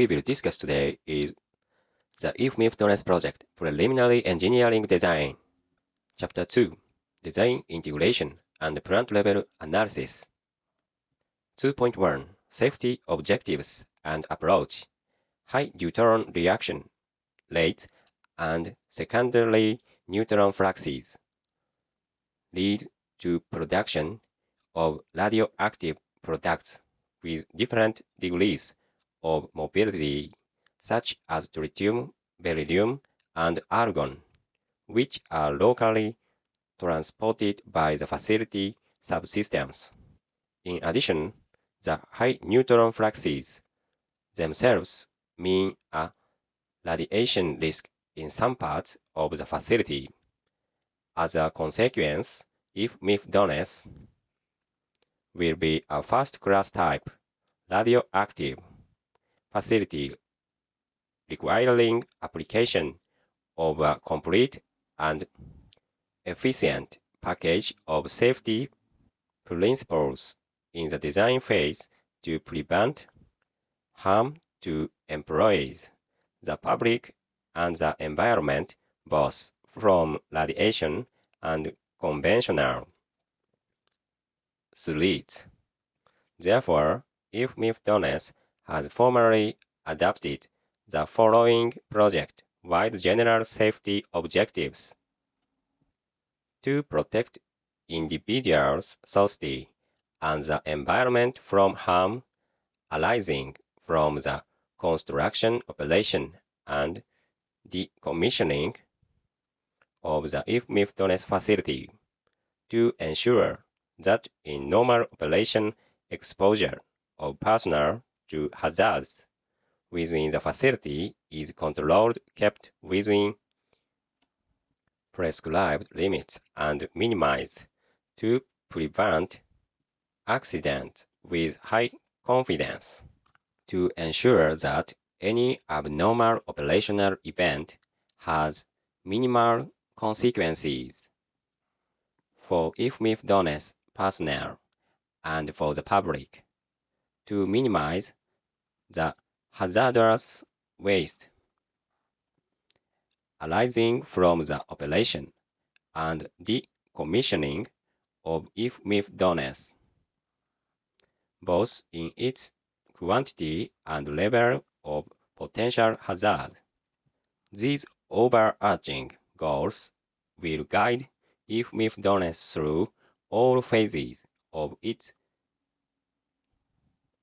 we will discuss today is the IFMIF-DONES project preliminary engineering design. Chapter 2 Design Integration and Plant Level Analysis. 2.1 Safety Objectives and Approach. High neutron reaction rates and secondary neutron fluxes lead to production of radioactive products with different degrees of mobility, such as tritium, beryllium, and argon, which are locally transported by the facility subsystems. In addition, the high neutron fluxes themselves mean a radiation risk in some parts of the facility. As a consequence, IFMIF-DONES will be a first-class type radioactive facility requiring application of a complete and efficient package of safety principles in the design phase to prevent harm to employees, the public, and the environment, both from radiation and conventional threats. Therefore, IFMIF-DONES has formally adopted the following project-wide general safety objectives: to protect individuals' safety and the environment from harm arising from the construction, operation, and decommissioning of the IFMIF-DONES facility, to ensure that in normal operation exposure of personnel to hazards within the facility is controlled, kept within prescribed limits, and minimized, to prevent accidents with high confidence, to ensure that any abnormal operational event has minimal consequences for IFMIF-DONES personnel and for the public, to minimize the hazardous waste arising from the operation and decommissioning of IFMIF-DONES, both in its quantity and level of potential hazard. These overarching goals will guide IFMIF-DONES through all phases of its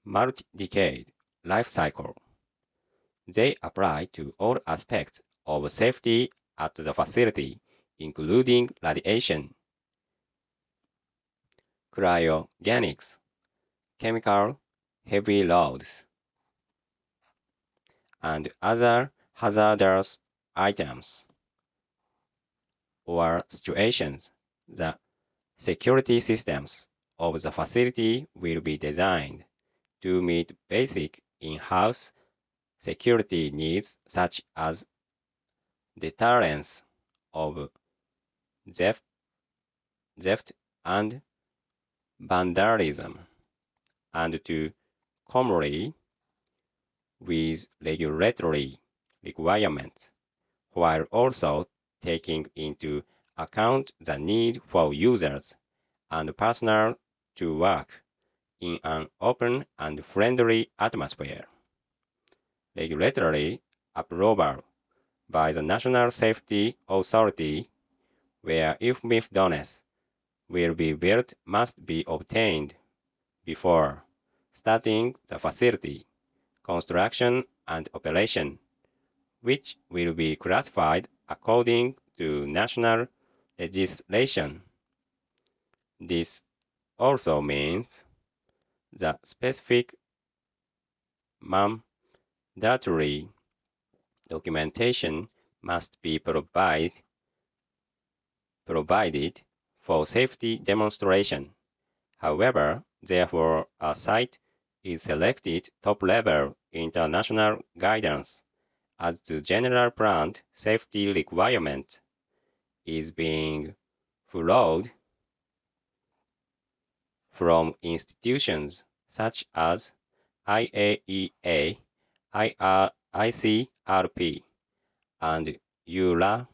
multi-decade life cycle. They apply to all aspects of safety at the facility, including radiation, cryogenics, chemical heavy loads, and other hazardous items or situations. The security systems of the facility will be designed to meet basic in-house security needs such as deterrence of theft and vandalism, and to comply with regulatory requirements, while also taking into account the need for users and personnel to work in an open and friendly atmosphere. Regulatory approval by the National Safety Authority, where IFMIF-DONES will be built, must be obtained before starting the facility construction and operation, which will be classified according to national legislation. This also means the specific mandatory documentation must be provided for safety demonstration. However, therefore, a site is selected top-level international guidance as to general plant safety requirements is being followed from institutions such as IAEA ICRP, and Euratom.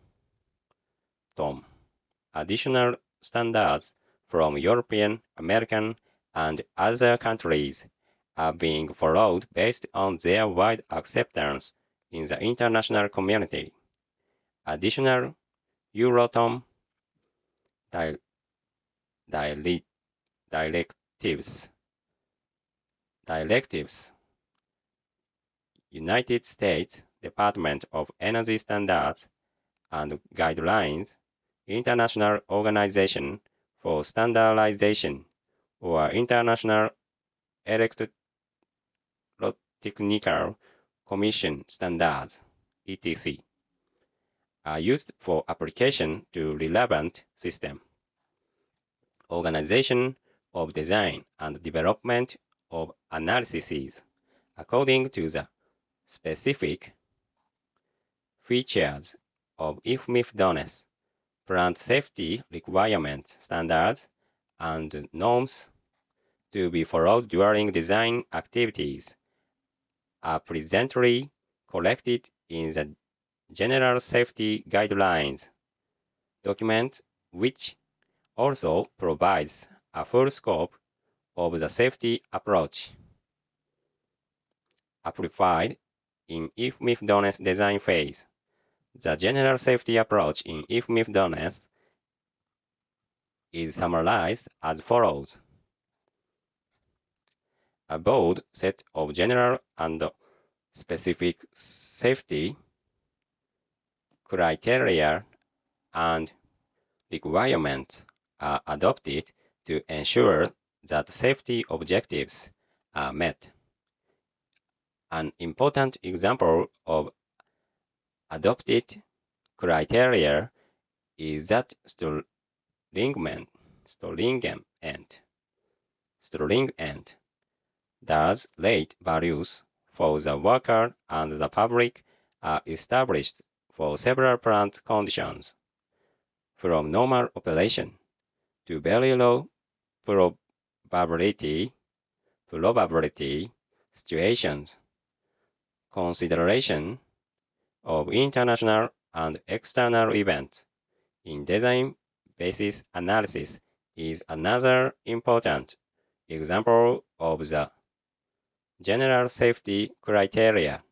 Additional standards from European, American, and other countries are being followed based on their wide acceptance in the international community. Additional Euratom directives, United States Department of Energy Standards and Guidelines, International Organization for Standardization, or International Electrotechnical Commission Standards, etc., are used for application to relevant systems. Organization of design and development of analyses according to the specific features of IFMIF-DONES, plant safety requirements, standards, and norms to be followed during design activities are presently collected in the General Safety Guidelines document, which also provides a full scope of the safety approach applied in IFMIF-DONES design phase. The general safety approach in IFMIF-DONES is summarized as follows. A broad set of general and specific safety criteria and requirements are adopted to ensure that safety objectives are met. An important example of adopted criteria is that stringent does rate values for the worker and the public are established for several plant conditions, from normal operation to very low probability situations. Consideration of international and external events in design basis analysis is another important example of the general safety criteria.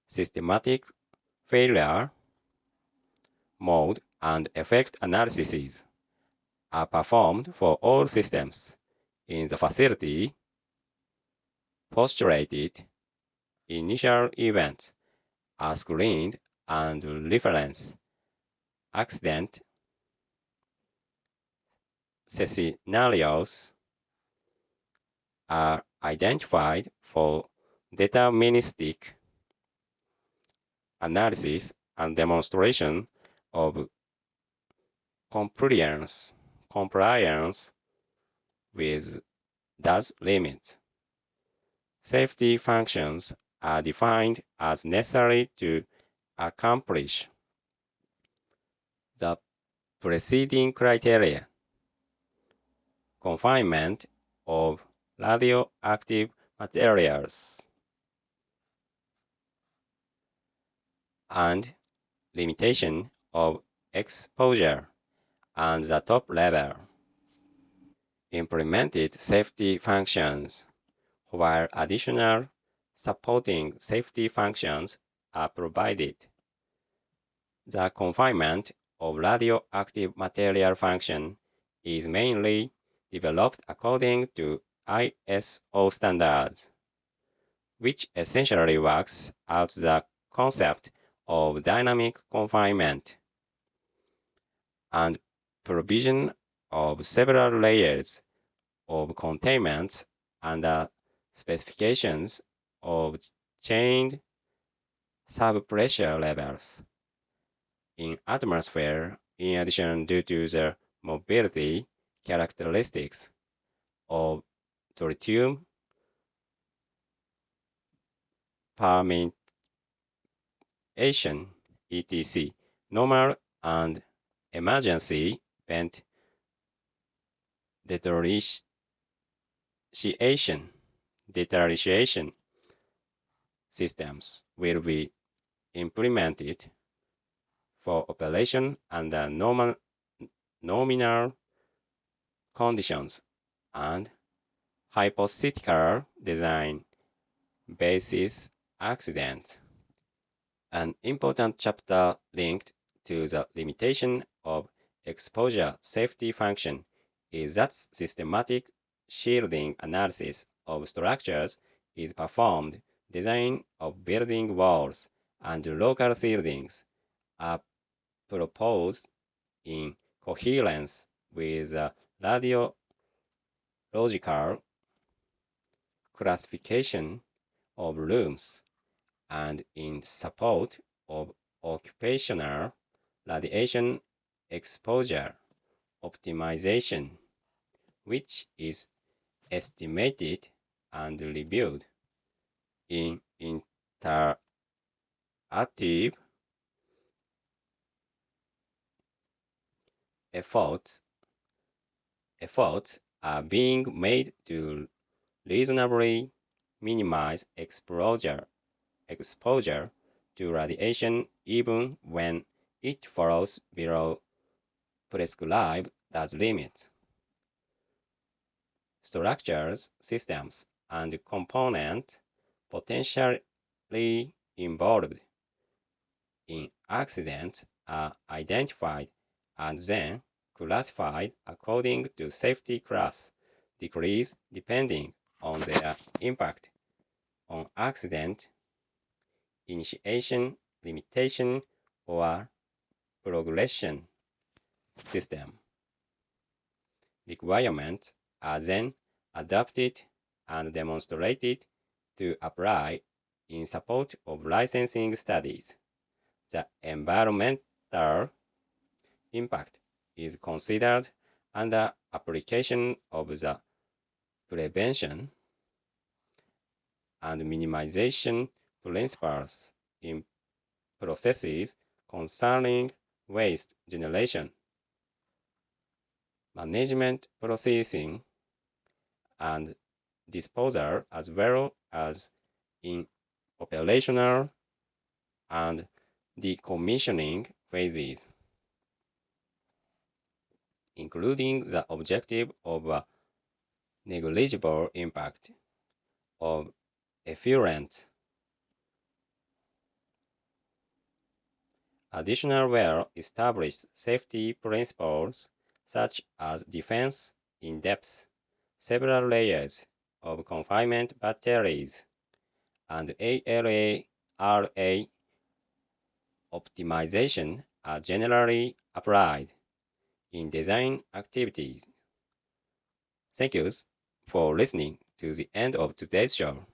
Systematic failure, mode, and effect analyses are performed for all systems in the facility. Postulated initial events are screened and reference accident scenarios are identified for deterministic analysis and demonstration of compliance with those limits. Safety functions are defined as necessary to accomplish the preceding criteria. Confinement of radioactive materials and limitation of exposure and the top level. Implemented safety functions, while additional supporting safety functions are provided. The confinement of radioactive material function is mainly developed according to ISO standards, which essentially works out the concept of dynamic confinement and provision of several layers of containments and specifications of changed subpressure levels in atmosphere, in addition due to the mobility characteristics of tritium permeation, etc., normal and emergency vent deterioration, systems will be implemented for operation under nominal conditions and hypothetical design basis accidents. An important chapter linked to the limitation of exposure safety function is that systematic shielding analysis of structures is performed. Design of building walls and local shieldings are proposed in coherence with the radiological classification of rooms and in support of occupational radiation exposure optimization, which is estimated and reviewed in interactive efforts are being made to reasonably minimize exposure to radiation even when it falls below prescribed as limits. Structures, systems, and components potentially involved in accidents are identified and then classified according to safety class degrees depending on their impact on accident initiation, limitation, or progression. System requirements are then adapted and demonstrated to apply in support of licensing studies. The environmental impact is considered under application of the prevention and minimization principles in processes concerning waste generation, management, processing, and disposal, as well as in operational and decommissioning phases, including the objective of a negligible impact of effluents. Additional well-established safety principles such as defense in depth, several layers of confinement batteries, and ALA-RA optimization are generally applied in design activities. Thank you for listening to the end of today's show.